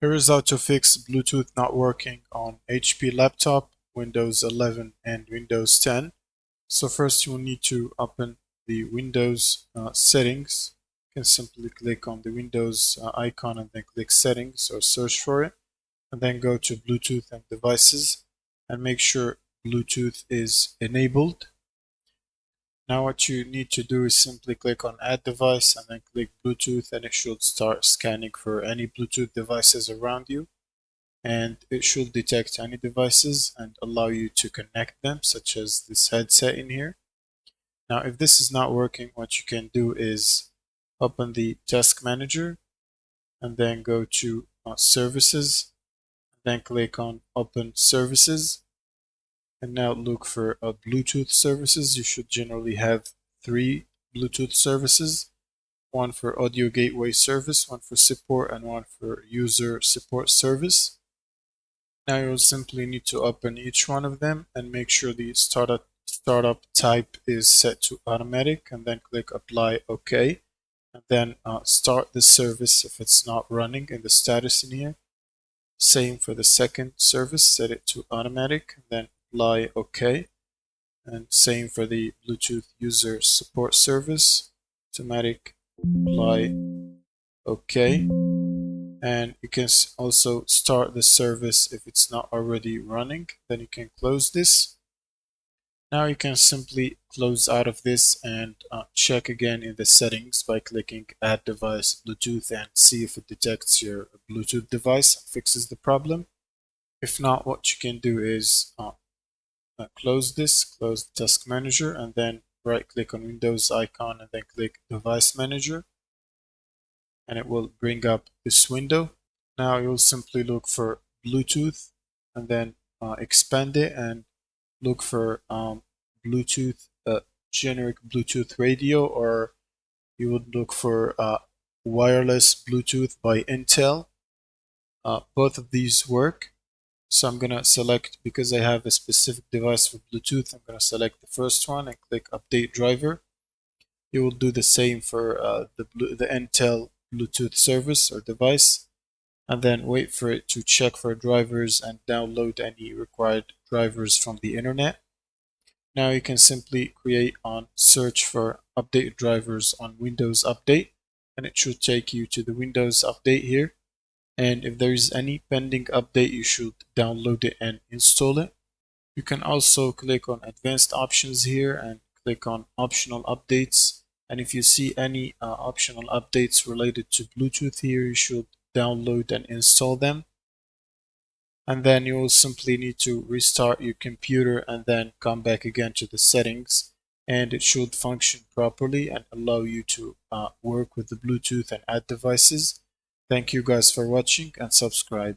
Here is how to fix Bluetooth not working on HP laptop, Windows 11 and Windows 10. So first you will need to open the Windows settings. You can simply click on the Windows icon and then click settings or search for it. And then go to Bluetooth and devices and make sure Bluetooth is enabled. Now what you need to do is simply click on add device and then click Bluetooth, and it should start scanning for any Bluetooth devices around you, and it should detect any devices and allow you to connect them, such as this headset in here. Now if this is not working, what you can do is open the task manager and then go to services, then click on open services, and now look for Bluetooth services. You should generally have 3 Bluetooth services: one for audio gateway service, one for support, and one for user support service. Now you'll simply need to open each one of them and make sure the startup type is set to automatic, and then click apply OK, and then start the service if it's not running in the status in here. Same for the second service, set it to automatic, and then apply OK. And same for the Bluetooth user support service, automatic, apply OK. And you can also start the service if it's not already running. Then you can close this. Now you can simply close out of this and check again in the settings by clicking add device Bluetooth and see if it detects your Bluetooth device and fixes the problem. If not, what you can do is close this, close the task manager, and then right click on Windows icon and then click device manager, and it will bring up this window. Now you'll simply look for Bluetooth and then expand it and look for Bluetooth, generic Bluetooth radio, or you would look for wireless Bluetooth by Intel. Both of these work. So I'm going to select, because I have a specific device for Bluetooth, I'm going to select the first one and click update driver. You will do the same for the Intel Bluetooth service or device, and then wait for it to check for drivers and download any required drivers from the internet. Now you can simply create on search for update drivers on Windows Update, and it should take you to the Windows Update here. And if there is any pending update, you should download it and install it. You can also click on advanced options here and click on optional updates. And if you see any optional updates related to Bluetooth here, you should download and install them. And then you will simply need to restart your computer and then come back again to the settings, and it should function properly and allow you to work with the Bluetooth and add devices. Thank you guys for watching, and subscribe.